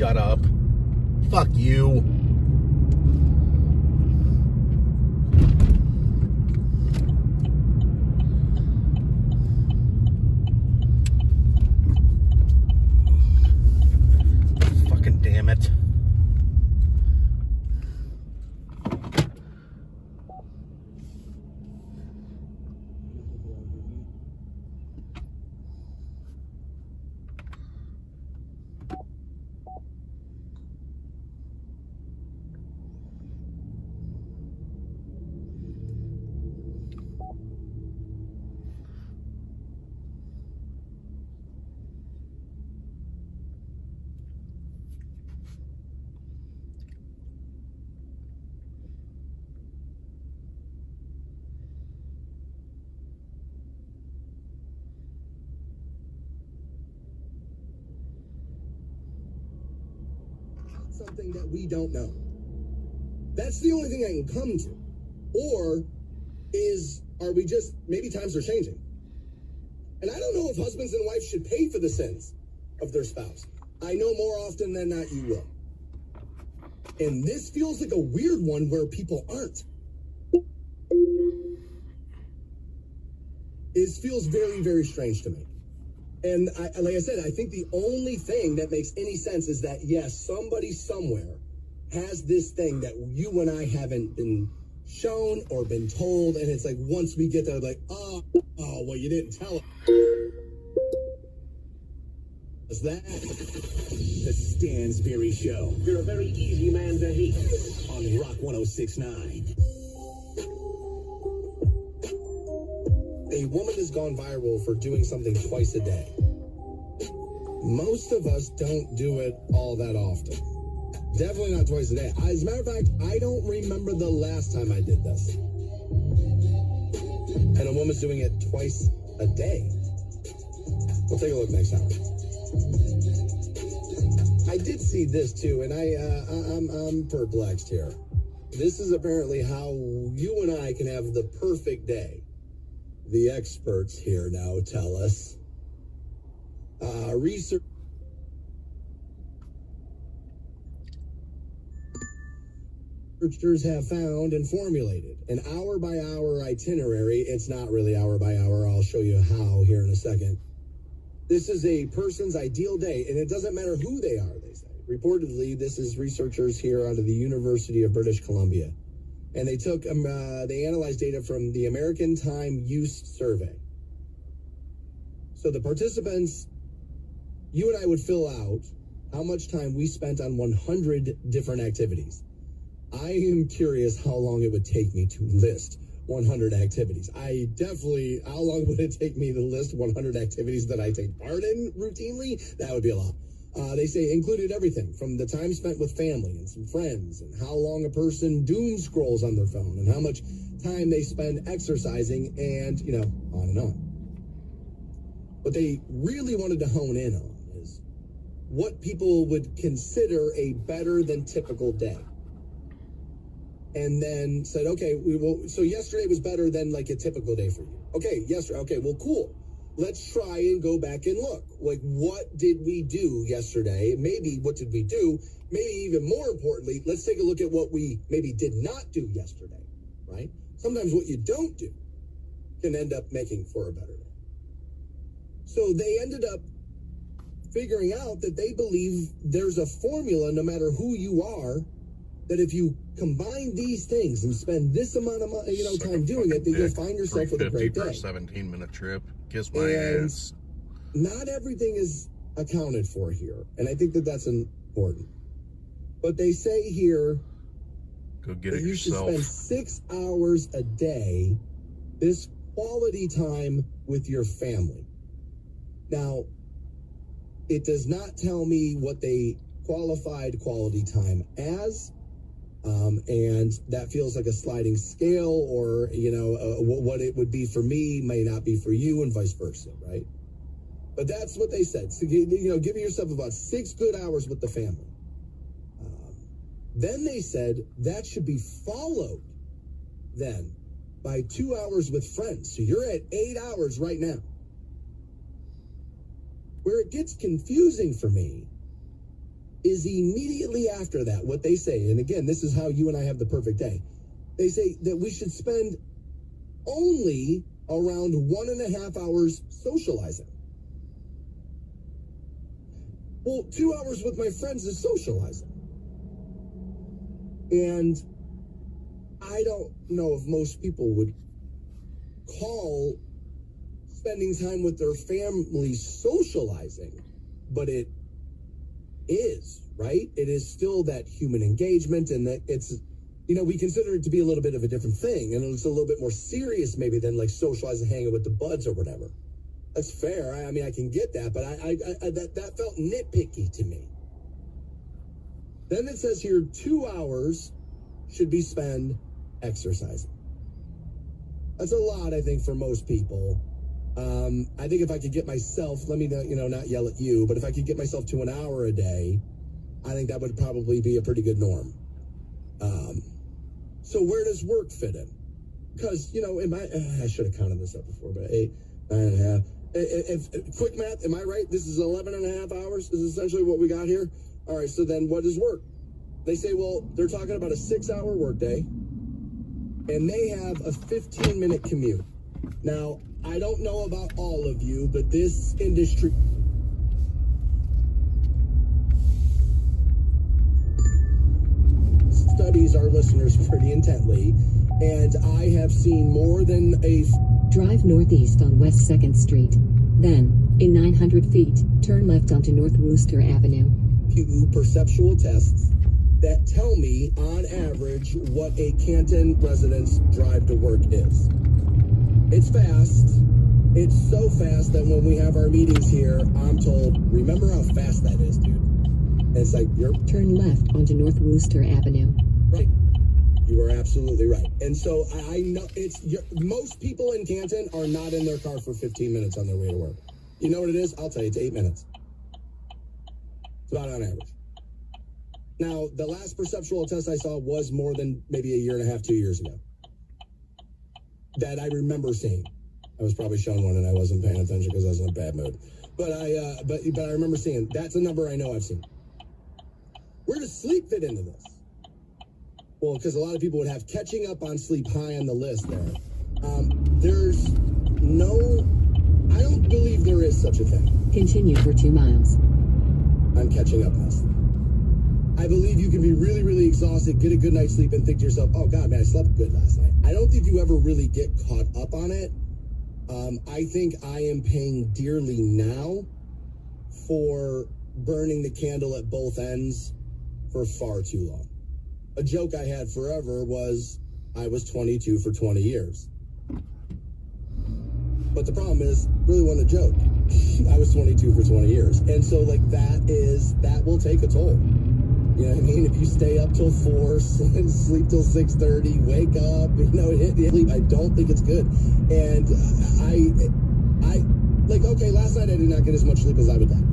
shut up. Fuck you. Fucking damn it. Something that we don't know. That's the only thing I can come to. Or are we just, maybe times are changing. And I don't know if husbands and wives should pay for the sins of their spouse. I know more often than not you will. And this feels like a weird one where people aren't. It feels very, very strange to me. And like I said, I think the only thing that makes any sense is that, yes, somebody somewhere has this thing that you and I haven't been shown or been told. And it's like, once we get there, like, oh, well, you didn't tell us. Is that the Stansberry Show? You're a very easy man to hate on Rock 106.9. A woman has gone viral for doing something twice a day. Most of us don't do it all that often. Definitely not twice a day. As a matter of fact, I don't remember the last time I did this. And a woman's doing it twice a day. We'll take a look next hour. I did see this too, and I'm perplexed here. This is apparently how you and I can have the perfect day. The experts here now tell us. Researchers have found and formulated an hour-by-hour itinerary. It's not really hour-by-hour. I'll show you how here in a second. This is a person's ideal day, and it doesn't matter who they are, they say. Reportedly, this is researchers here out of the University of British Columbia. And they took, they analyzed data from the American Time Use Survey. So the participants, you and I would fill out how much time we spent on 100 different activities. I am curious how long it would take me to list 100 activities. How long would it take me to list 100 activities that I take part in routinely? That would be a lot. They say included everything from the time spent with family and some friends and how long a person doom scrolls on their phone and how much time they spend exercising and, on and on. What they really wanted to hone in on is what people would consider a better than typical day. And then said, okay, so yesterday was better than like a typical day for you. Okay, yesterday. Okay, well, cool. Let's try and go back and look. Like, what did we do yesterday? Maybe what did we do? Maybe even more importantly, let's take a look at what we maybe did not do yesterday, right? Sometimes what you don't do can end up making for a better day. So they ended up figuring out that they believe there's a formula, no matter who you are, that if you combine these things and spend this amount of time doing it, that you'll find yourself with a great day. For a 17-minute trip. Kiss my ass. Not everything is accounted for here, and I think that that's important. But they say here, go get that it you yourself. should spend 6 hours a day, this quality time with your family. Now, it does not tell me what they qualified quality time as. And that feels like a sliding scale, or, what it would be for me may not be for you, and vice versa, right? But that's what they said. So, give yourself about 6 good hours with the family. Then they said that should be followed then by 2 hours with friends. So you're at 8 hours right now. Where it gets confusing for me is immediately after that, what they say, and again, this is how you and I have the perfect day. They say that we should spend only around 1.5 hours socializing. Well, 2 hours with my friends is socializing. And I don't know if most people would call spending time with their family socializing, but it is, right? It is still that human engagement, and that it's, you know, we consider it to be a little bit of a different thing, and it's a little bit more serious maybe than like socializing, hanging with the buds or whatever. That's fair. I mean, I can get that, but that felt nitpicky to me. Then it says here 2 hours should be spent exercising. That's a lot, I think, for most people. I think if I could get myself, let me know, you know, not yell at you, but if I could get myself to an hour a day, I think that would probably be a pretty good norm. So where does work fit in? Because, you know, I should have counted this up before, but 8, 9.5. If quick math, am I right? This is 11.5 hours is essentially what we got here. All right, so then what does work? They say, well, they're talking about a 6-hour workday, and they have a 15-minute commute. Now, I don't know about all of you, but this industry studies our listeners pretty intently, and I have seen more than a... Drive northeast on West 2nd Street. Then, in 900 feet, turn left onto North Wooster Avenue. Few perceptual tests that tell me, on average, what a Canton resident's drive to work is. It's fast. It's so fast that when we have our meetings here, I'm told, remember how fast that is, dude. And it's like, Turn left onto North Wooster Avenue. Right. You are absolutely right. And so I know most people in Canton are not in their car for 15 minutes on their way to work. You know what it is? I'll tell you, it's 8 minutes. It's about on average. Now, the last perceptual test I saw was more than maybe a year and a half, 2 years ago, that I remember seeing. I was probably shown one and I wasn't paying attention because I was in a bad mood. But I remember seeing, that's a number I know I've seen. Where does sleep fit into this? Well, because a lot of people would have catching up on sleep high on the list there. There's no, I don't believe there is such a thing. Continue for 2 miles. I'm catching up on sleep. I believe you can be really, really exhausted, get a good night's sleep, and think to yourself, oh God, man, I slept good last night. I don't think you ever really get caught up on it. I think I am paying dearly now for burning the candle at both ends for far too long. A joke I had forever was I was 22 for 20 years. But the problem is, really wasn't a joke. I was 22 for 20 years. And so, like, that will take a toll. You know what I mean? If you stay up till 4, sleep till 6:30, wake up, you know, hit sleep, I don't think it's good. And I like, okay, last night I did not get as much sleep as I would like.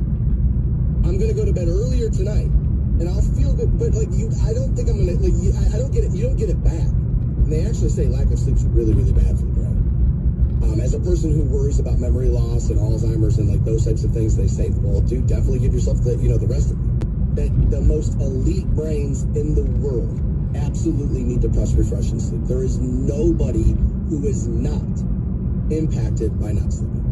I'm going to go to bed earlier tonight, and I'll feel good. But, like, I don't think I'm going to, like, I don't get it. You don't get it back. And they actually say lack of sleep is really, really bad for the brain. As a person who worries about memory loss and Alzheimer's and, like, those types of things, they say, well, dude, definitely give yourself the, you know, the rest of it. That the most elite brains in the world absolutely need to press refresh and sleep. There is nobody who is not impacted by not sleeping.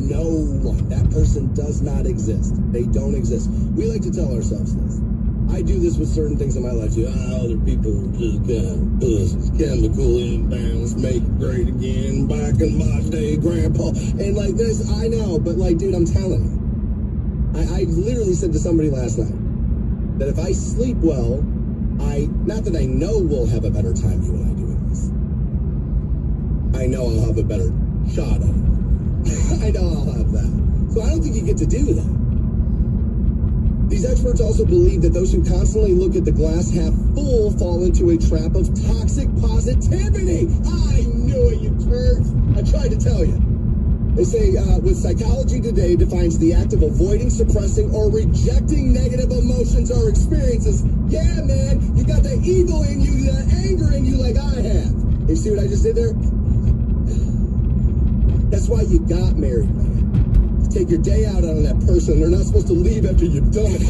No one. That person does not exist. They don't exist. We like to tell ourselves this. I do this with certain things in my life too. Other people are just kind of chemical imbalance, make it great again, back in my day, grandpa. And like this, I know, but like, dude, I'm telling you. I literally said to somebody last night that if I sleep well, not that I know we'll have a better time, you and I, doing this. I know I'll have a better shot at it. I know I'll have that. So I don't think you get to do that. These experts also believe that those who constantly look at the glass half full fall into a trap of toxic positivity. I knew it, you turds. I tried to tell you. They say, with psychology today defines the act of avoiding, suppressing, or rejecting negative emotions or experiences. Yeah, man, you got the evil in you, the anger in you like I have. You see what I just did there? That's why you got married, man. You take your day out on that person. They're not supposed to leave after you've done it.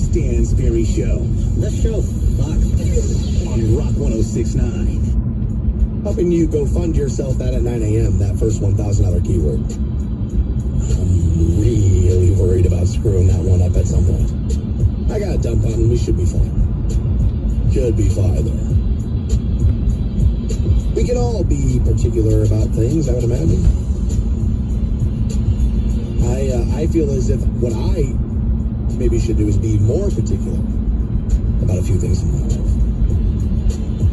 Stansberry Show. The show sucks. On Rock 106.9. Helping you go fund yourself that at 9 a.m., that first $1,000 keyword. I'm really worried about screwing that one up at some point. I got a dump button. We should be fine. Should be fine there. We can all be particular about things, I would imagine. I feel as if what I maybe should do is be more particular about a few things in my life.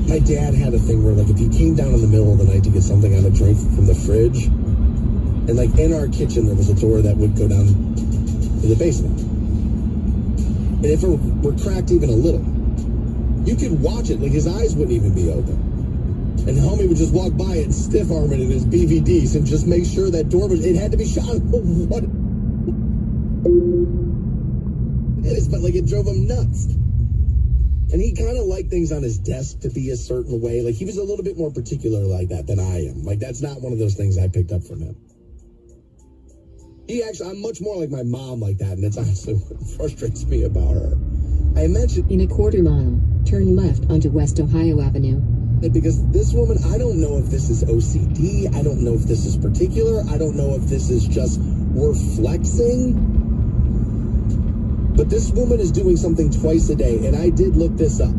My dad had a thing where, like, if he came down in the middle of the night to get something on a drink from the fridge, and, like, in our kitchen there was a door that would go down to the basement. And if it were cracked even a little, you could watch it, like, his eyes wouldn't even be open. And homie would just walk by and stiff arm it in his BVDs and just make sure that door was, it had to be shot. What it is, but, like, it drove him nuts. And he kind of liked things on his desk to be a certain way. Like, he was a little bit more particular like that than I am. Like, that's not one of those things I picked up from him. I'm much more like my mom like that, and it's honestly what frustrates me about her. I mentioned In a quarter mile, turn left onto West Ohio Avenue. it because this woman, I don't know if this is OCD. I don't know if this is particular. I don't know if this is just we're flexing. But this woman is doing something twice a day, and I did look this up.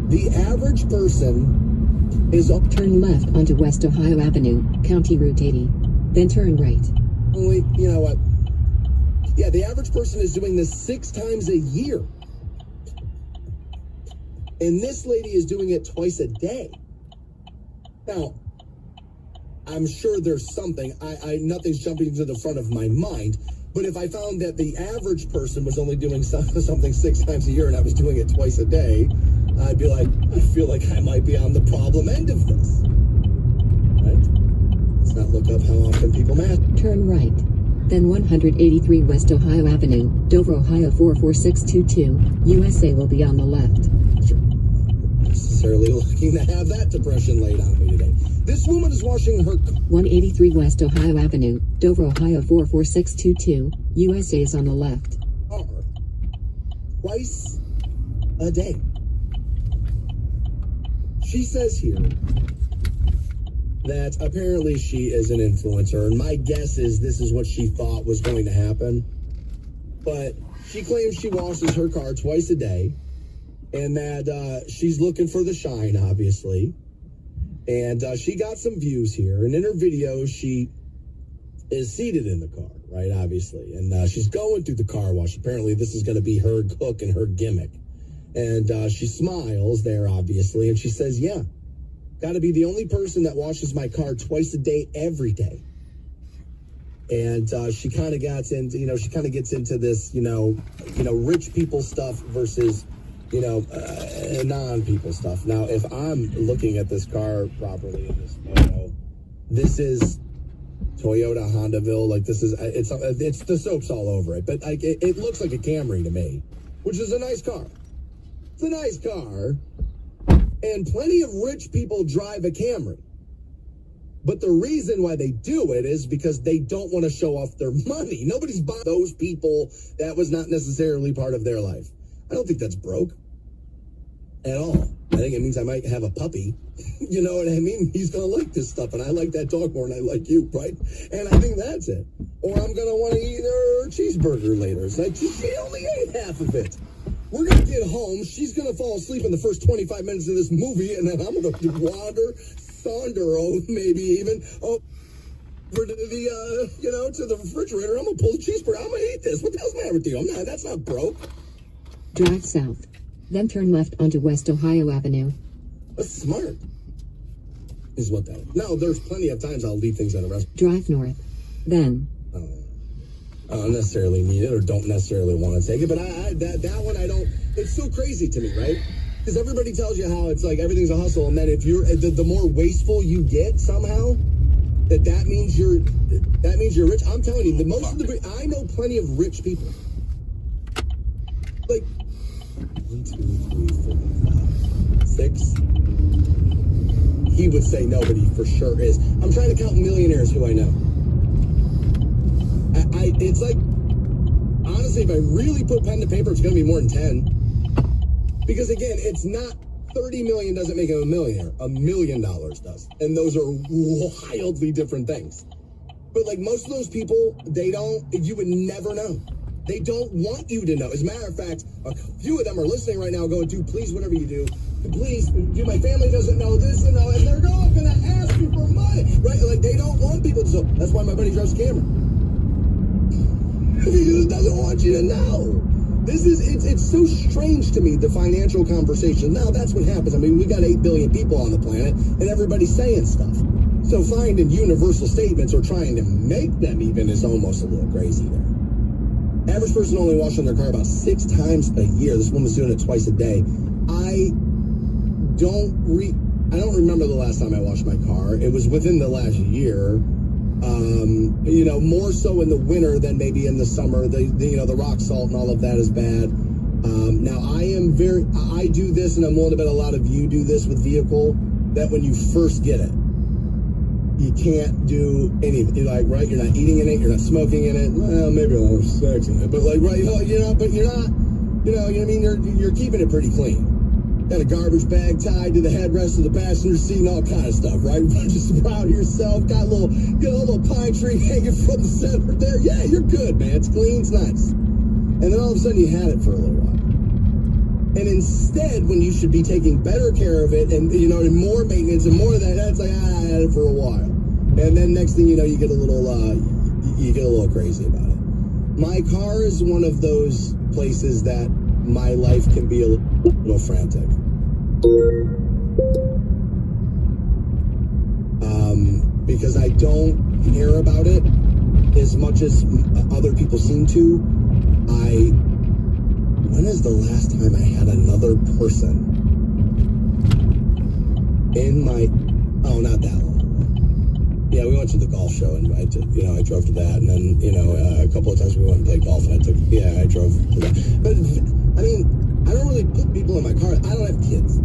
The average person is Turn left onto West Ohio Avenue, County Route 80. Then turn right. only, you know what? Yeah, the average person is doing this 6 times a year. And this lady is doing it twice a day. Now, I'm sure there's something. Nothing's jumping to the front of my mind. But if I found that the average person was only doing something 6 times a year and I was doing it twice a day, I'd be like, I feel like I might be on the problem end of this. Right? Let's not look up how often people math. Turn right. Then 183 West Ohio Avenue, Dover, Ohio 44622. USA will be on the left. Necessarily looking to have that depression laid on me today. This woman is washing her 183 West Ohio Avenue, Dover, Ohio 44622. USA is on the left. car twice a day. She says here that apparently she is an influencer, and my guess is this is what she thought was going to happen. But she claims she washes her car twice a day, and that she's looking for the shine, obviously. And she got some views here, and in her video, she is seated in the car, right, obviously. And she's going through the car wash. Apparently, this is going to be her hook and her gimmick. And she smiles there, obviously, and she says, yeah, got to be the only person that washes my car twice a day, every day. And she kind of gets into, she kind of gets into this, rich people stuff versus, non-people stuff. Now, if I'm looking at this car properly in this photo, this is Toyota Hondaville. Like, this is, it's the soap's all over it. But like, it looks like a Camry to me, which is a nice car. It's a nice car. And plenty of rich people drive a Camry. But the reason why they do it is because they don't want to show off their money. Nobody's buying those people. That was not necessarily part of their life. I don't think that's broke at all. I think it means I might have a puppy. You know what I mean? He's going to like this stuff, and I like that dog more than I like you, right? And I think that's it. Or I'm going to want to eat her cheeseburger later. It's like, she only ate half of it. We're going to get home. She's going to fall asleep in the first 25 minutes of this movie, and then I'm going to saunder, maybe even, over to the, to the refrigerator. I'm going to pull the cheeseburger. I'm going to eat this. What the hell's the matter with you? That's not broke. Drive south. Then turn left onto West Ohio Avenue. That's smart. Is what that is. Now, there's plenty of times I'll leave things at a restaurant. Drive north. Then. I don't necessarily need it or don't necessarily want to take it, but that one I don't. It's so crazy to me, right? Because everybody tells you how it's like everything's a hustle, and then if you're the more wasteful you get somehow, that means you're rich. I'm telling you, I know plenty of rich people. Like 1, 2, 3, 4, 5, 6. He would say no, but he for sure is. I'm trying to count millionaires who I know. It's like honestly, if I really put pen to paper, it's going to be more than 10. Because again, it's not 30 million doesn't make him a millionaire. $1 million does. And those are wildly different things. But like most of those people, you would never know. They don't want you to know. As a matter of fact, a few of them are listening right now going, dude, please, whatever you do, please, dude, my family doesn't know this and know, and they're going to ask you for money, right? Like, they don't want people to know. That's why my buddy drives a camera. He just doesn't want you to know. It's so strange to me, the financial conversation. Now, that's what happens. I mean, we got 8 billion people on the planet, and everybody's saying stuff. So finding universal statements or trying to make them even is almost a little crazy there. Average person only washing their car about 6 times a year. This woman's doing it twice a day. I don't remember the last time I washed my car. It was within the last year. More so in the winter than maybe in the summer. The rock salt and all of that is bad. Now I do this, and I'm willing to bet a lot of you do this with vehicle, that when you first get it, you can't do anything. You're like, right, you're not eating in it, you're not smoking in it. Well, maybe I'll have sex in it, but like, right, but you're not, you know what I mean? You're keeping it pretty clean. Got a garbage bag tied to the headrest of the passenger seat and all kind of stuff, right? Just proud of yourself. Got a little pine tree hanging from the center there. Yeah, you're good, man. It's clean, it's nice. And then all of a sudden you had it for a little while. And instead, when you should be taking better care of it and, and more maintenance and more of that's like, I had it for a while. And then next thing you know, you get a little crazy about it. My car is one of those places that my life can be a little frantic. Because I don't care about it as much as other people seem to. When is the last time I had another person in my, not that long. Yeah, we went to the golf show and I drove to that, and then, a couple of times we went and played golf and I drove to that. But I mean, I don't really put people in my car. I don't have kids.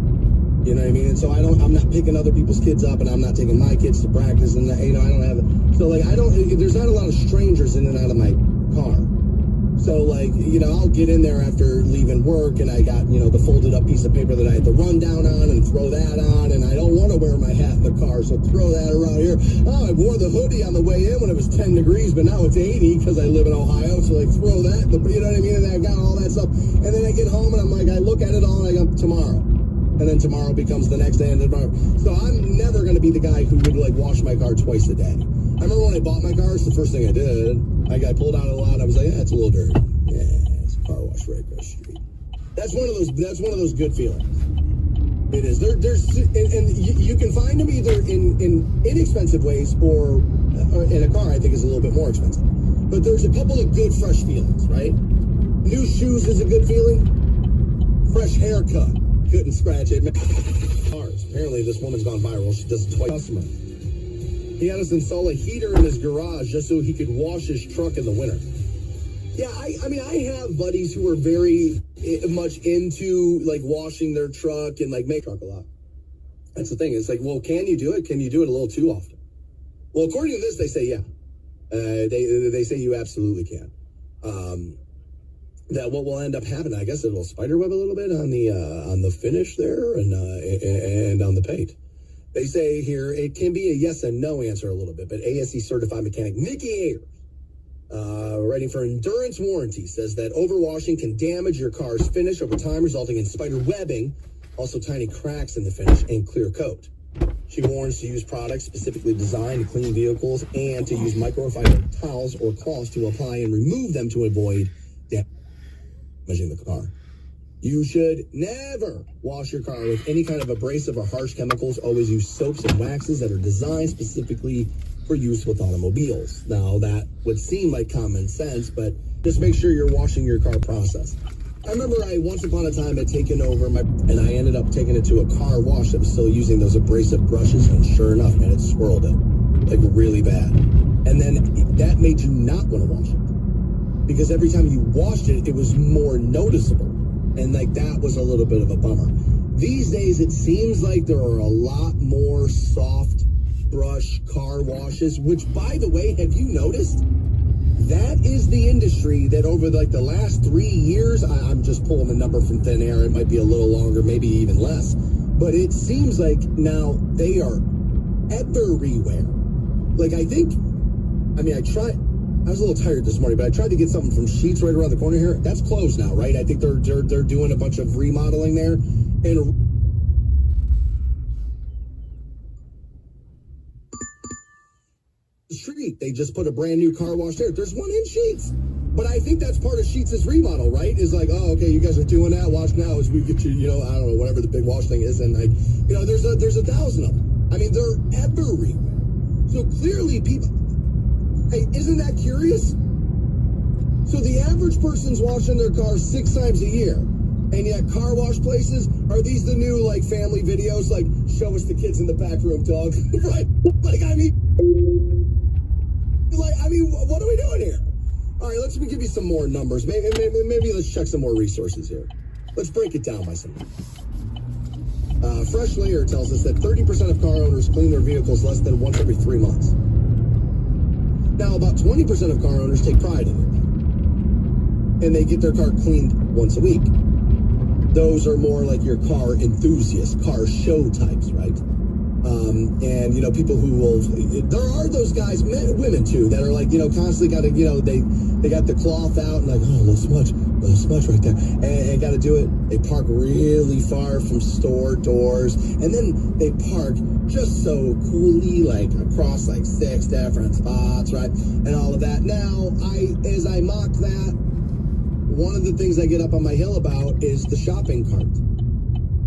You know what I mean? And so I'm not picking other people's kids up, and I'm not taking my kids to practice, and I don't have, so like, there's not a lot of strangers in and out of my car. So like, I'll get in there after leaving work, and I got, the folded up piece of paper that I had to run down on and throw that on, and I don't want to wear my hat in the car, so throw that around here. Oh, I wore the hoodie on the way in when it was 10 degrees, but now it's 80 because I live in Ohio, so like throw that, you know what I mean? And I got all that stuff. And then I get home and I'm like, I look at it all and I go, tomorrow. And then tomorrow becomes the next day and tomorrow. So I'm never going to be the guy who would like wash my car twice a day. I remember when I bought my car, it's the first thing I did. I pulled out a lot. I was like, it's a little dirty. Yeah, it's a car wash right across the street. That's one of those good feelings. It is. And you can find them either in inexpensive ways or in a car I think is a little bit more expensive. But there's a couple of good fresh feelings, right? New shoes is a good feeling. Fresh haircut. Couldn't scratch it. Cars. Apparently this woman's gone viral. She does it twice. Customer. He had us install a heater in his garage just so he could wash his truck in the winter. Yeah, I have buddies who are very much into like washing their truck and like make truck a lot. That's the thing. It's like, well, can you do it? Can you do it a little too often? Well, according to this, they say yeah. They say you absolutely can. That what will end up happening, I guess, it will spiderweb a little bit on the finish there and on the paint. They say here it can be a yes and no answer a little bit, but ASE certified mechanic Nikki Ayers, writing for Endurance Warranty, says that overwashing can damage your car's finish over time, resulting in spider webbing, also tiny cracks in the finish, and clear coat. She warns to use products specifically designed to clean vehicles and to use microfiber towels or cloths to apply and remove them to avoid damaging the car. You should never wash your car with any kind of abrasive or harsh chemicals. Always use soaps and waxes that are designed specifically for use with automobiles. Now, that would seem like common sense, but just make sure you're washing your car process. I remember I once upon a time had taken over and I ended up taking it to a car wash that was still using those abrasive brushes, and sure enough, man, it swirled it, like really bad. And then that made you not want to wash it, because every time you washed it, it was more noticeable. And like that was a little bit of a bummer. These days, it seems like there are a lot more soft brush car washes, which, by the way, have you noticed? that is the industry that over like the last 3 years, I'm just pulling a number from thin air. It might be a little longer, maybe even less. But it seems like now they are everywhere. Like I was a little tired this morning, but I tried to get something from Sheetz right around the corner here. That's closed now, right? I think they're doing a bunch of remodeling there. And the street, they just put a brand new car wash there. There's one in Sheetz. But I think that's part of Sheetz' remodel, right? Is like, oh, okay, you guys are doing that. Watch now as we get you, I don't know, whatever the big wash thing is. And like, there's 1,000 of them. I mean, they're everywhere. So clearly people, hey, isn't that curious? So the average person's washing their car 6 times a year. And yet car wash places, are these the new like family videos? Like, show us the kids in the back room, dog. Right? What are we doing here? All right, let's give you some more numbers. Maybe let's check some more resources here. Let's break it down by something. Fresh Layer tells us that 30% of car owners clean their vehicles less than once every 3 months. Now, about 20% of car owners take pride in it. And they get their car cleaned once a week. Those are more like your car enthusiasts, car show types, right? And, people who will, there are those guys, men, women too, that are like, constantly got to, they got the cloth out and like, oh, a little smudge right there. And got to do it. They park really far from store doors. And then they park just so coolly, like across like 6 different spots, right? And all of that. Now, as I mock that, one of the things I get up on my hill about is the shopping cart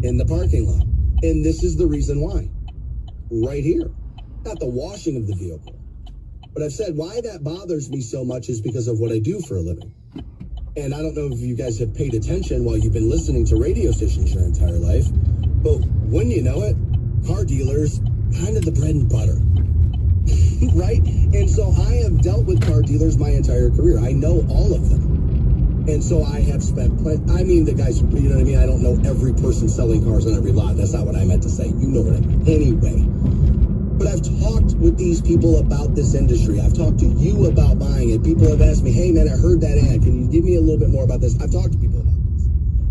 in the parking lot. And this is the reason why. Right here. Not the washing of the vehicle. But I've said why that bothers me so much is because of what I do for a living. And I don't know if you guys have paid attention while you've been listening to radio stations your entire life, but when you know it, car dealers, kind of the bread and butter. Right? And so I have dealt with car dealers my entire career. I know all of them. And so I have spent the guys, you know what I mean? I don't know every person selling cars on every lot. That's not what I meant to say. You know what I mean. Anyway. But I've talked with these people about this industry. I've talked to you about buying it. People have asked me, hey man, I heard that ad. Can you give me a little bit more about this? I've talked to people about this.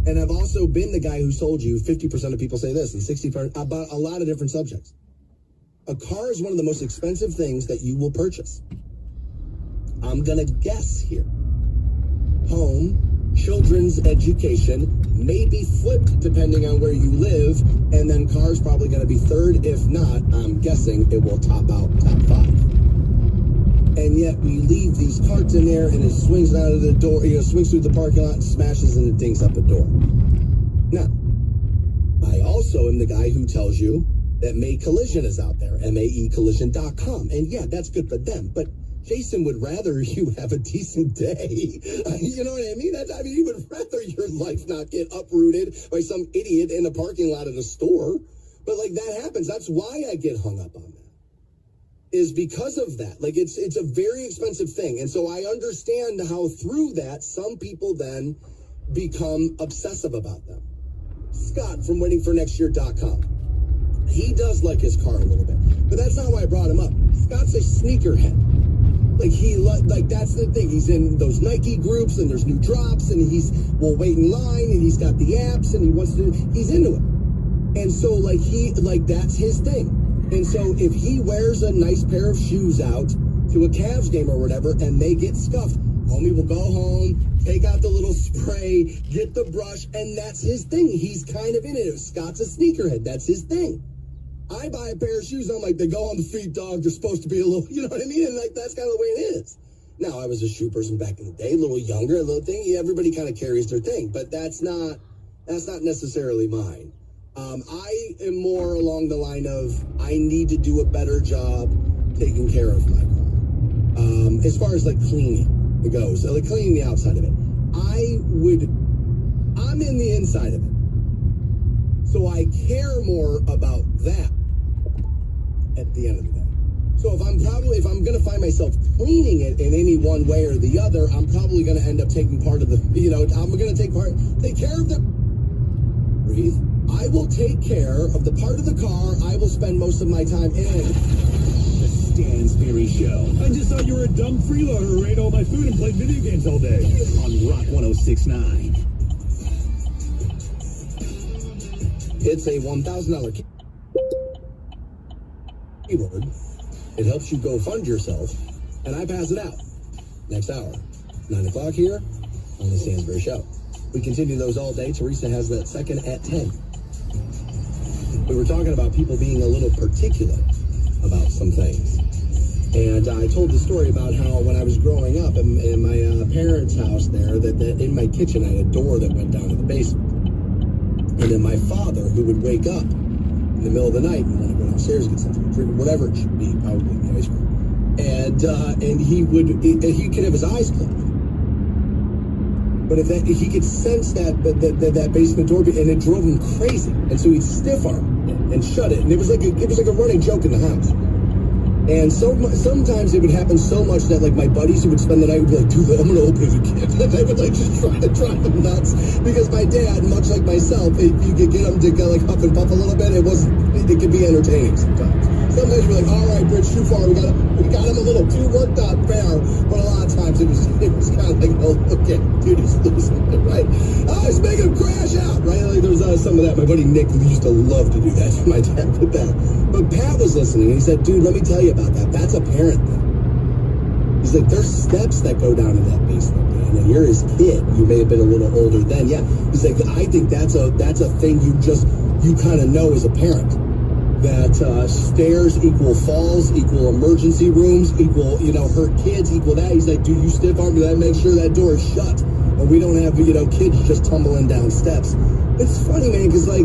And I've also been the guy who sold you 50% of people say this and 60% about a lot of different subjects. A car is one of the most expensive things that you will purchase. I'm going to guess here. Home, children's education, maybe flipped depending on where you live, and then cars probably going to be third. If not, I'm guessing it will top 5. And yet we leave these carts in there and it swings out of the door, swings through the parking lot and smashes and it dings up a door. Now, I also am the guy who tells you that May Collision is out there, MAEcollision.com. And yeah, that's good for them, but Jason would rather you have a decent day. You know what I mean? He would rather your life not get uprooted by some idiot in a parking lot at a store. But like that happens. That's why I get hung up on that. Is because of that. Like it's a very expensive thing. And so I understand how through that some people then become obsessive about them. Scott from waitingfornextyear.com. He does like his car a little bit. But that's not why I brought him up. Scott's a sneakerhead. Like that's the thing. He's in those Nike groups and there's new drops and we'll wait in line and he's got the apps and he's into it. And so that's his thing. And so if he wears a nice pair of shoes out to a Cavs game or whatever and they get scuffed, homie will go home, take out the little spray, get the brush, and that's his thing. He's kind of in it. Scott's a sneakerhead. That's his thing. I buy a pair of shoes, I'm like, they go on the feet, dog. They're supposed to be a little, you know what I mean? And that's kind of the way it is. Now, I was a shoe person back in the day, a little younger, a little thing. Yeah, everybody kind of carries their thing, but that's not necessarily mine. I am more along the line of, I need to do a better job taking care of my car. As far as like cleaning it goes, like cleaning the outside of it. I'm in the inside of it. So I care more about that at the end of the day. So if I'm going to find myself cleaning it in any one way or the other, I'm probably going to end up taking part of the, I'm going to take care of the, breathe. I will take care of the part of the car I will spend most of my time in. Stansberry Show. I just thought you were a dumb freeloader who ate all my food and played video games all day. On Rock 106.9. It's a $1,000 keyboard. It helps you go fund yourself, and I pass it out. Next hour, 9 o'clock here on the Stansberry Show. We continue those all day. Teresa has that second at 10. We were talking about people being a little particular about some things. And I told the story about how when I was growing up in my parents' house there, that in my kitchen I had a door that went down to the basement. And then my father, who would wake up in the middle of the night and want to go downstairs and get something to drink, whatever it should be, probably the ice cream. And he could have his eyes closed. But he could sense that basement door, and it drove him crazy. And so he'd stiff arm it and shut it. And it was like a running joke in the house. And sometimes it would happen so much that like my buddies who would spend the night would be like, dude, I'm gonna open it again. And they would like just try to drive them nuts. Because my dad, much like myself, if you could get him to go like huff and puff a little bit, it could be entertaining sometimes. Sometimes you're like, all right, Bridge, too far. We got him a little too worked up, fair. But a lot of times it was kind of like, oh, okay, dude, he's losing it, right? Oh, he's making him crash out, right? Like there was some of that. My buddy Nick used to love to do that to my dad with that. But Pat was listening, and he said, dude, let me tell you about that. That's a parent thing. He's like, there's steps that go down in that basement, man. And you're his kid. You may have been a little older then. Yeah. He's like, I think that's a thing you kind of know as a parent. That stairs equal falls, equal emergency rooms, equal, hurt kids, equal that. He's like, dude, you stiff arm that, make sure that door is shut. Or we don't have, kids just tumbling down steps. It's funny, man, because, I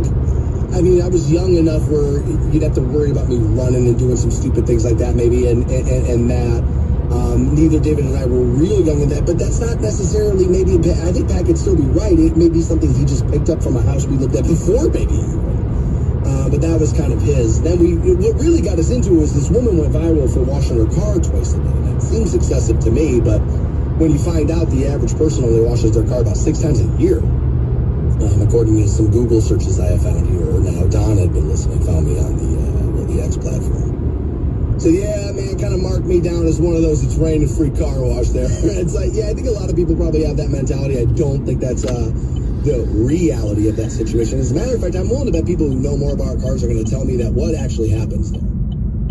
was young enough where you'd have to worry about me running and doing some stupid things like that, maybe, and that. Neither David and I were real young in that, but that's not necessarily maybe, I think Pat could still be right. It may be something he just picked up from a house we lived at before, maybe. But that was kind of his. Then what really got us into it was this woman went viral for washing her car twice a day. And it seems excessive to me, but when you find out the average person only washes their car about 6 times a year, according to some Google searches I have found here. Now, Don had been listening, found me on the X platform. So yeah, man, kind of marked me down as one of those, it's raining free car wash there. It's like, yeah, I think a lot of people probably have that mentality. I don't think that's the reality of that situation. As a matter of fact, I'm willing to bet people who know more about cars are going to tell me that what actually happens there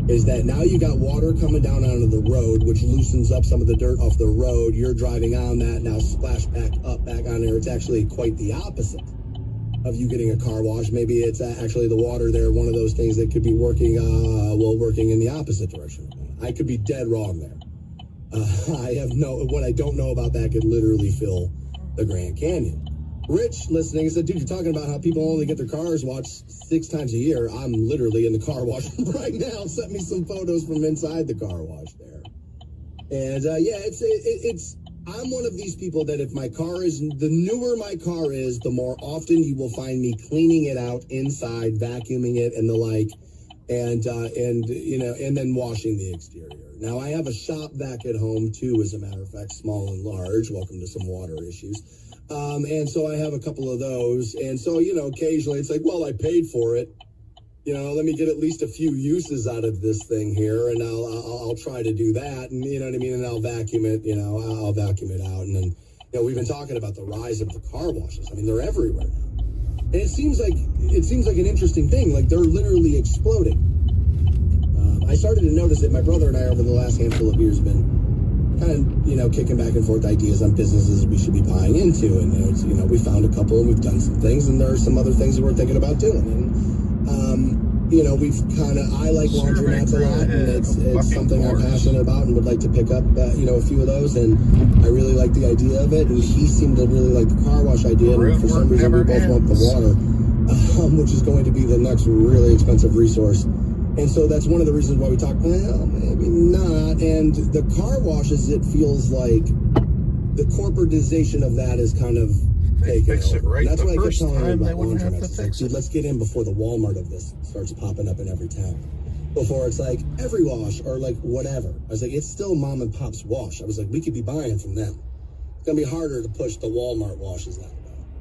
is that now you got water coming down onto the road, which loosens up some of the dirt off the road. You're driving on that, now splash back on there. It's actually quite the opposite of you getting a car wash. Maybe it's actually the water there, one of those things that could be working in the opposite direction. I could be dead wrong there. What I don't know about that could literally fill the Grand Canyon. Rich listening said, dude, you're talking about how people only get their cars washed 6 times a year. I'm literally in the car wash right now. Sent me some photos from inside the car wash there. And I'm one of these people that if my car is, the newer my car is, the more often you will find me cleaning it out inside, vacuuming it and the like, and then washing the exterior. Now I have a shop vac at home too, as a matter of fact, small and large. Welcome to some water issues. And so I have a couple of those. And so, occasionally it's like, well, I paid for it. Let me get at least a few uses out of this thing here, and I'll try to do that. And you know what I mean? And I'll vacuum it, I'll vacuum it out. And then, we've been talking about the rise of the car washes. I mean, they're everywhere now. And it seems like an interesting thing. Like, they're literally exploding. I started to notice that my brother and I, over the last handful of years, have been kind of, kicking back and forth ideas on businesses we should be buying into. And there's, we found a couple and we've done some things, and there are some other things that we're thinking about doing. And, I like laundromats a lot, and it's something I'm passionate about and would like to pick up, a few of those. And I really like the idea of it. And he seemed to really like the car wash idea. And for some reason, we both want the water, which is going to be the next really expensive resource. And so that's one of the reasons why we talk, well, maybe not. And the car washes, it feels like the corporatization of that is kind of taken over. Right, that's what I kept telling you about laundromats. Like, dude, let's get in before the Walmart of this starts popping up in every town. Before it's like every wash or like whatever. I was like, it's still mom and pop's wash. I was like, we could be buying from them. It's going to be harder to push the Walmart washes out.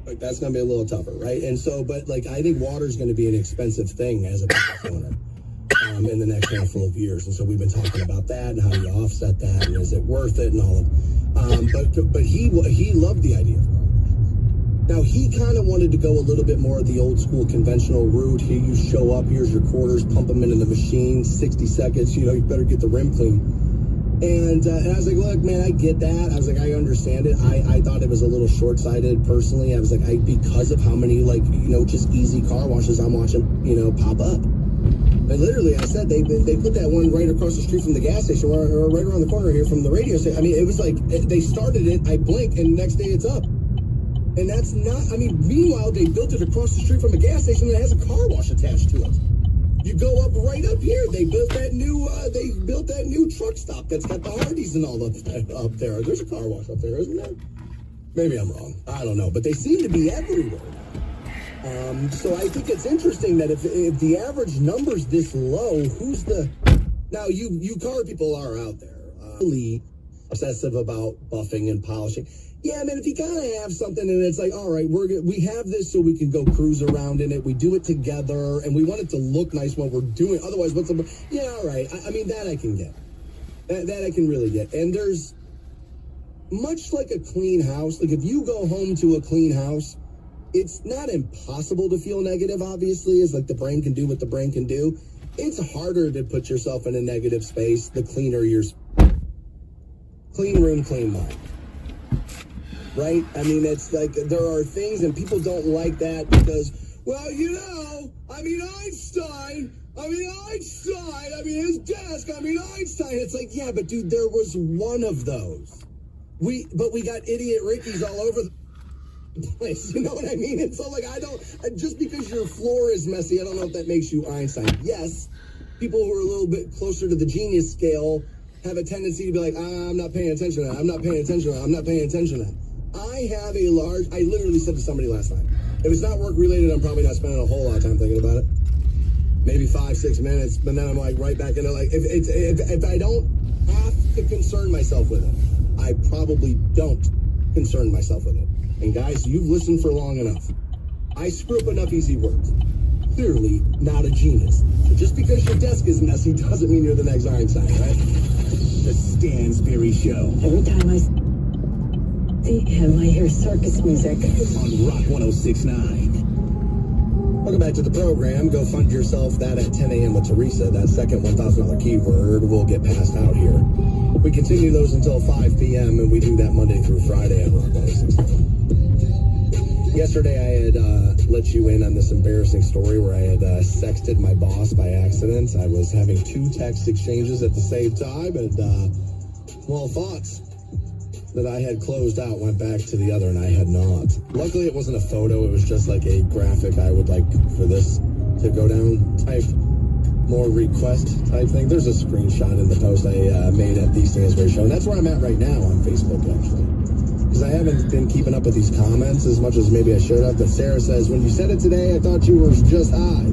Like, that's going to be a little tougher, right? And so, but like, I think water is going to be an expensive thing as a business owner. in the next handful of years. And so we've been talking about that and how do you offset that and is it worth it and all of but he loved the idea of car washes. Now he kind of wanted to go a little bit more of the old school conventional route. Here you show up, here's your quarters, pump them into the machine, 60 seconds, you better get the rim clean. And I was like, look, man, I get that. I was like, I understand it. I thought it was a little short-sighted personally. I was like, because of how many, just easy car washes I'm watching, pop up. And literally, I said, they put that one right across the street from the gas station or right around the corner here from the radio station. I mean, it was like, they started it, I blink, and the next day it's up. And that's not, meanwhile, they built it across the street from a gas station that has a car wash attached to it. You go up right up here. They built that new truck stop that's got the Hardys and all up there. There's a car wash up there, isn't there? Maybe I'm wrong. I don't know, but they seem to be everywhere. So I think it's interesting that if the average number's this low, now you car people are out there really obsessive about buffing and polishing. Yeah, man, if you kind of have something and it's like, all right, we have this so we can go cruise around in it. We do it together and we want it to look nice when we're doing it. Otherwise, yeah, all right. That I can get. That I can really get. And there's much like a clean house. Like if you go home to a clean house, it's not impossible to feel negative, obviously, as like the brain can do what the brain can do. It's harder to put yourself in a negative space the cleaner your clean room, clean mind. Right? It's like there are things and people don't like that because, well, Einstein, his desk, Einstein. It's like, yeah, but dude, there was one of those. We got idiot Rickies all over the place. You know what I mean? And so, just because your floor is messy, I don't know if that makes you Einstein. Yes, people who are a little bit closer to the genius scale have a tendency to be like, I'm not paying attention to that. I'm not paying attention to that. I'm not paying attention to that. I literally said to somebody last night, if it's not work related, I'm probably not spending a whole lot of time thinking about it. Maybe 5-6 minutes, but then I'm right back into if I don't have to concern myself with it, I probably don't concern myself with it. And guys, you've listened for long enough. I screw up enough easy words. Clearly not a genius. So just because your desk is messy doesn't mean you're the next Einstein, right? The Stansberry Show. Every time I see him, I hear circus music. On Rock 106.9. Welcome back to the program. Go fund yourself that at 10 a.m. with Teresa. That second $1,000 keyword will get passed out here. We continue those until 5 p.m. and we do that Monday through Friday on Rock 106.9. Yesterday I had let you in on this embarrassing story where I had sexted my boss by accident. I was having 2 text exchanges at the same time and, thoughts that I had closed out went back to the other and I had not. Luckily it wasn't a photo, it was just like a graphic I would like for this to go down type, more request type thing. There's a screenshot in the post I made at the Stansberry Show, and that's where I'm at right now on Facebook actually. Because I haven't been keeping up with these comments as much as maybe I should have, but Sarah says, when you said it today, I thought you were just high.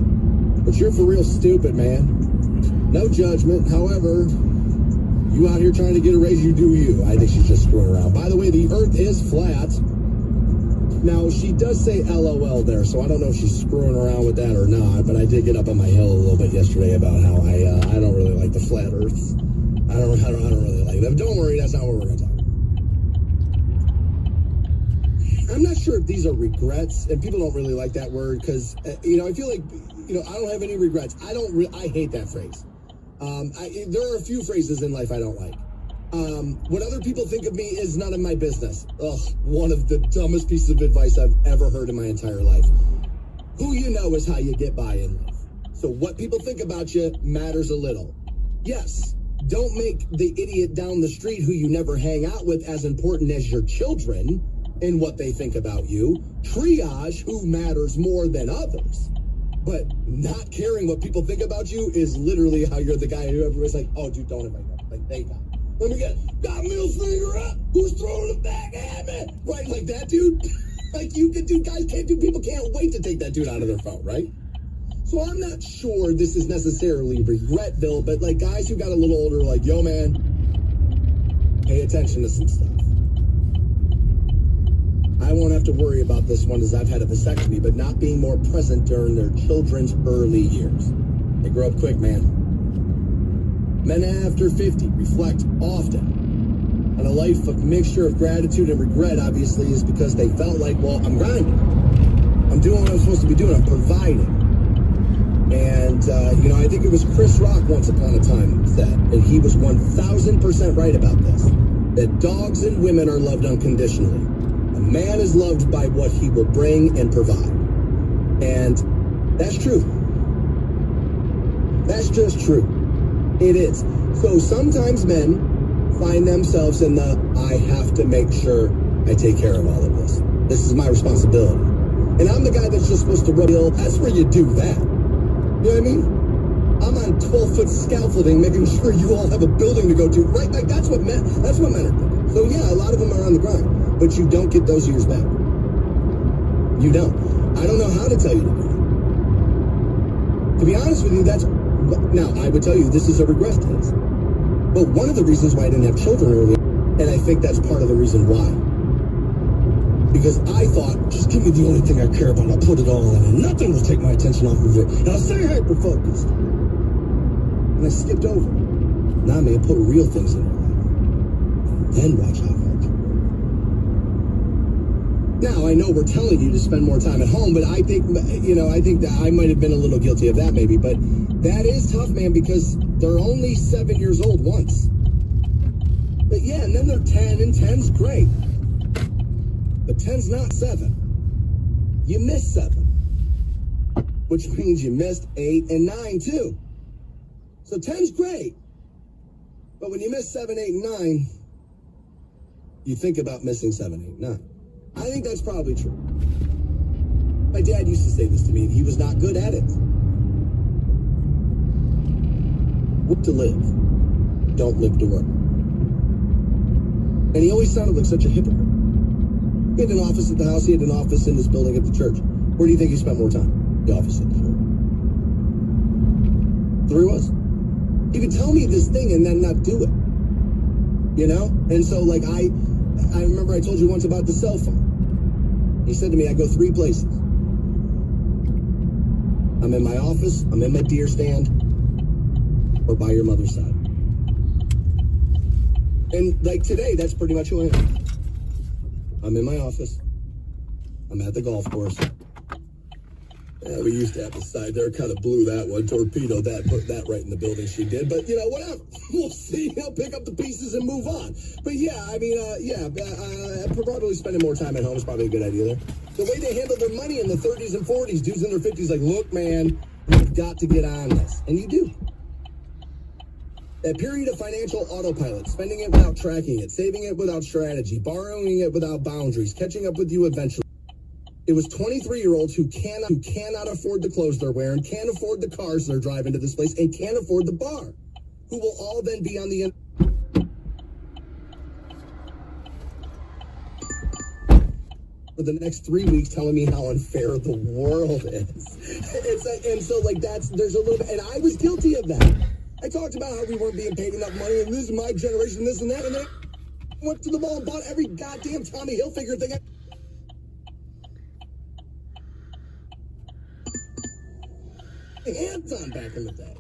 But you're for real stupid, man. No judgment, however, you out here trying to get a raise, you do you. I think she's just screwing around. By the way, the earth is flat. Now, she does say LOL there, so I don't know if she's screwing around with that or not, but I did get up on my hill a little bit yesterday about how I don't really like the flat earths. I don't really like them. Don't worry, that's not what we're going to talk about. I'm not sure if these are regrets, and people don't really like that word because, I feel like, I don't have any regrets. I hate that phrase. There are a few phrases in life I don't like. What other people think of me is none of my business. Ugh, one of the dumbest pieces of advice I've ever heard in my entire life. Who you know is how you get by in life. So what people think about you matters a little. Yes, don't make the idiot down the street who you never hang out with as important as your children and what they think about you. Triage who matters more than others. But not caring what people think about you is literally how you're the guy who everybody's like, oh, dude, don't invite them. Like, they got. Let me got middle finger up. Who's throwing it back at me? Right, like that dude. People can't wait to take that dude out of their phone, right? So I'm not sure this is necessarily regretville, but like guys who got a little older, like, yo, man, pay attention to some stuff. I won't have to worry about this one as I've had a vasectomy, but not being more present during their children's early years. They grow up quick, man. Men after 50 reflect often on a life of mixture of gratitude and regret, obviously, is because they felt like, well, I'm grinding. I'm doing what I'm supposed to be doing. I'm providing. And, I think it was Chris Rock once upon a time said, and he was 1,000% right about this, that dogs and women are loved unconditionally. A man is loved by what he will bring and provide. And that's true. That's just true. It is. So sometimes men find themselves in the, I have to make sure I take care of all of this. This is my responsibility. And I'm the guy that's just supposed to reveal, that's where you do that. You know what I mean? I'm on 12-foot scaffolding making sure you all have a building to go to. Right? Like, that's what men are doing. So yeah, a lot of them are on the grind. But you don't get those years back. You don't. I don't know how to tell you to do that. To be honest with you, now, I would tell you this is a regret case. But one of the reasons why I didn't have children early, and I think that's part of the reason why. Because I thought, just give me the only thing I care about, I'll put it all in, and nothing will take my attention off of it, and I'll stay hyper-focused. And I skipped over it. Nah, man, put real things in your life. And then watch how hard you work. Now, I know we're telling you to spend more time at home, but I think that I might have been a little guilty of that maybe, but that is tough, man, because they're only 7 years old once. But yeah, and then they're 10, and 10's great. But 10's not 7. You missed 7. Which means you missed 8 and 9 too. So 10's great. But when you miss 7, 8, and 9, you think about missing 7, 8, 9. I think that's probably true. My dad used to say this to me, and he was not good at it. Work to live. Don't live to work. And he always sounded like such a hypocrite. He had an office at the house. He had an office in this building at the church. Where do you think he spent more time? The office at the church. There he was. He could tell me this thing and then not do it. You know? And so, like, I remember I told you once about the cell phone. He said to me, I go 3 places. I'm in my office, I'm in my deer stand, or by your mother's side. And, like, today, that's pretty much who I am. I'm in my office. I'm at the golf course. Yeah, we used to have a side there, kind of blew that one, torpedoed that, put that right in the building she did. But, whatever. We'll see. I'll pick up the pieces and move on. But, yeah, I mean, probably spending more time at home is probably a good idea there. The way they handle their money in the 30s and 40s, dudes in their 50s, like, look, man, you've got to get on this. And you do. That period of financial autopilot, spending it without tracking it, saving it without strategy, borrowing it without boundaries, catching up with you eventually. It was 23-year-olds who cannot afford the clothes they're wearing, can't afford the cars they're driving to this place, and can't afford the bar, who will all then be on the for the next 3 weeks telling me how unfair the world is. It's like, and so, like, there's a little bit, and I was guilty of that. I talked about how we weren't being paid enough money, and this is my generation, this and that, and then I went to the mall and bought every goddamn Tommy Hilfiger thing. Hands on back in the day.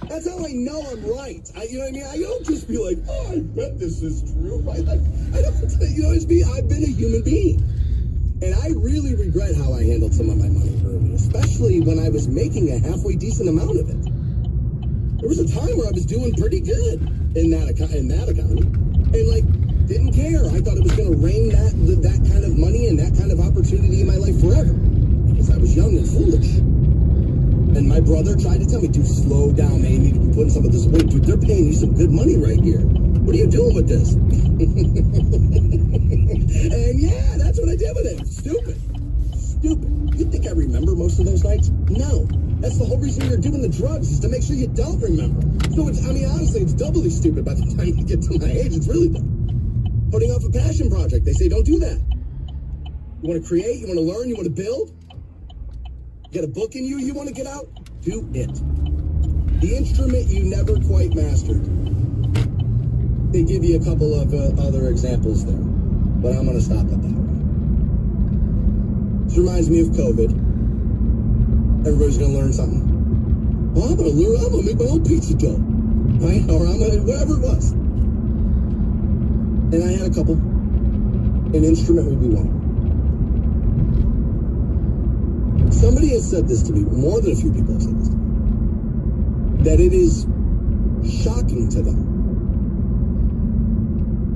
That's how I know I'm right. You know what I mean? I don't just be like, oh, I bet this is true, right? Like, I don't, it's me. I've been a human being. And I really regret how I handled some of my money early, especially when I was making a halfway decent amount of it. There was a time where I was doing pretty good in that economy, and like didn't care. I thought it was going to rain that kind of money and that kind of opportunity in my life forever because I was young and foolish. And my brother tried to tell me, dude, slow down, man. You need to be putting some of this away. Dude, they're paying you some good money right here. What are you doing with this? And yeah, that's what I did with it. Stupid. You think I remember most of those nights? No. That's the whole reason you're doing the drugs, is to make sure you don't remember. So honestly, it's doubly stupid by the time you get to my age. It's really dumb. Putting off a passion project. They say, don't do that. You want to create, you want to learn, you want to build? You got a book in you want to get out? Do it. The instrument you never quite mastered. They give you a couple of other examples there, but I'm going to stop at that one. This reminds me of COVID. Everybody's going to learn something. Well, I'm going to make my own pizza dough. right? Or I'm gonna, whatever it was. And I had a couple. An instrument would be one. Somebody has said this to me, more than a few people have said this to me, that it is shocking to them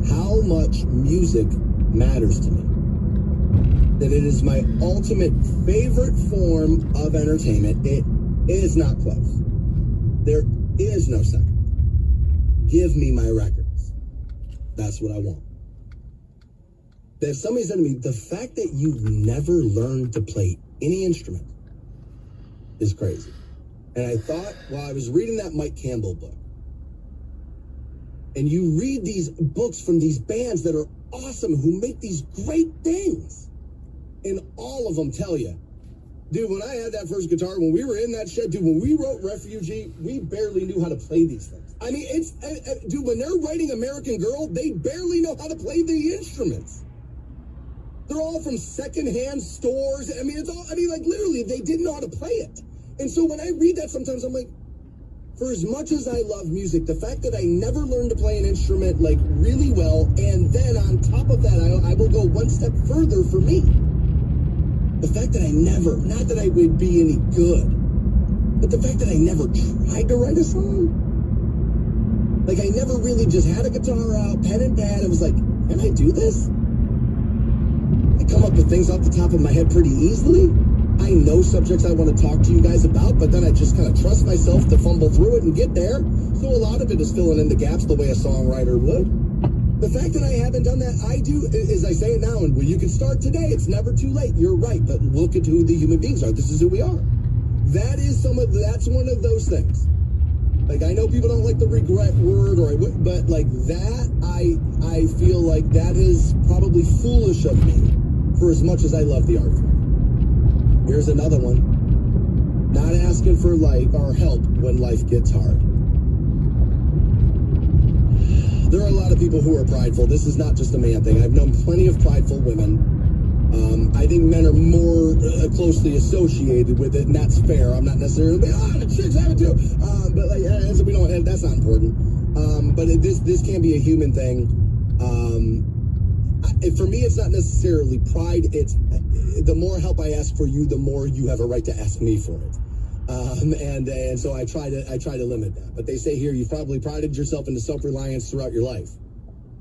how much music matters to me. That it is my ultimate favorite form of entertainment. It is not close. There is no second. Give me my records. That's what I want. That somebody said to me, the fact that you've never learned to play any instrument is crazy. And I thought, while I was reading that Mike Campbell book, and you read these books from these bands that are awesome, who make these great things, and all of them tell you, dude, when I had that first guitar, when we were in that shed, dude, when we wrote Refugee, we barely knew how to play these things. I mean, it's, dude, when they're writing American Girl, they barely know how to play the instruments. They're all from secondhand stores. I mean, it's all, I mean, like, literally, they didn't know how to play it. And so when I read that, sometimes I'm like, for as much as I love music, the fact that I never learned to play an instrument, like, really well, and then on top of that, I will go one step further for me. The fact that I never, not that I would be any good, but the fact that I never tried to write a song. Like, I never really just had a guitar out, pen and pad, and was like, can I do this? I come up with things off the top of my head pretty easily. I know subjects I want to talk to you guys about, but then I just kind of trust myself to fumble through it and get there. So a lot of it is filling in the gaps the way a songwriter would. The fact that I haven't done that, I do, as I say it now, and you can start today. It's never too late. You're right, but look at who the human beings are. This is who we are. That is that's one of those things. Like, I know people don't like the regret word, but like that, I feel like that is probably foolish of me for as much as I love the art form. Here's another one. Not asking for life or help when life gets hard. There are a lot of people who are prideful. This is not just a man thing. I've known plenty of prideful women. I think men are more closely associated with it, and that's fair. I'm not necessarily, the chicks have it too. But like, we don't. That's not important. But this can be a human thing. For me, it's not necessarily pride. It's the more help I ask for you, the more you have a right to ask me for it. And so I try to limit that. But they say here, you've probably prided yourself into self-reliance throughout your life.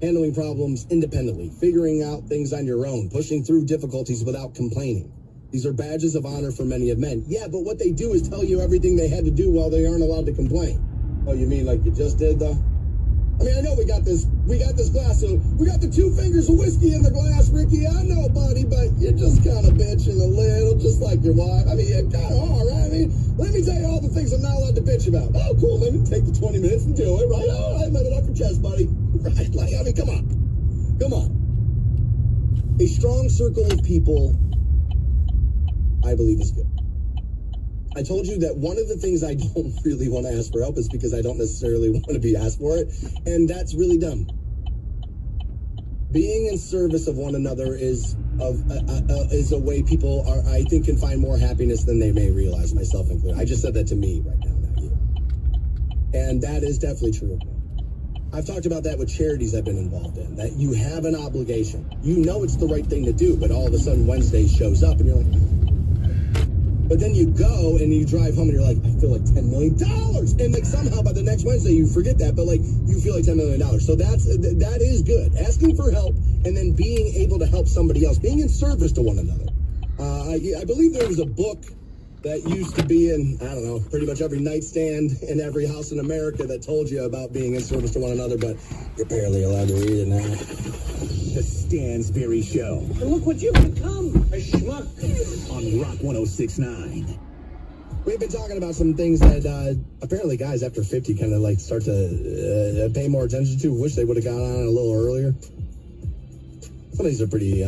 Handling problems independently, figuring out things on your own, pushing through difficulties without complaining. These are badges of honor for many of men. Yeah, but what they do is tell you everything they had to do while they aren't allowed to complain. Oh, you mean like you just did, though? I mean, I know we got this glass, so we got the 2 fingers of whiskey in the glass, Ricky. I know, buddy, but you're just kind of bitching a little, just like your wife. I mean, you're kind of hard, right? I mean, let me tell you all the things I'm not allowed to bitch about. Oh, cool, let me take the 20 minutes and do it, right? All right, let it off your chest, buddy. Right, like, I mean, come on. A strong circle of people, I believe, is good. I told you that one of the things I don't really want to ask for help is because I don't necessarily want to be asked for it, and that's really dumb. Being in service of one another is a way people are, I think, can find more happiness than they may realize, myself included. I just said that to me right now, not you. And that is definitely true of me. I've talked about that with charities I've been involved in, that you have an obligation. You know it's the right thing to do, but all of a sudden Wednesday shows up and you're like, but then you go and you drive home and you're like, I feel like $10 million. And like somehow by the next Wednesday you forget that, but like you feel like $10 million. So that is good. Asking for help and then being able to help somebody else, being in service to one another. I believe there was a book that used to be in, I don't know, pretty much every nightstand in every house in America that told you about being in service to one another, but you're barely allowed to read it now. The Stansberry Show And look what you've become, a schmuck. on Rock 106.9. We've been talking about some things that apparently guys after 50 kind of like start to pay more attention to. Wish they would have got on a little earlier. Some of these are pretty,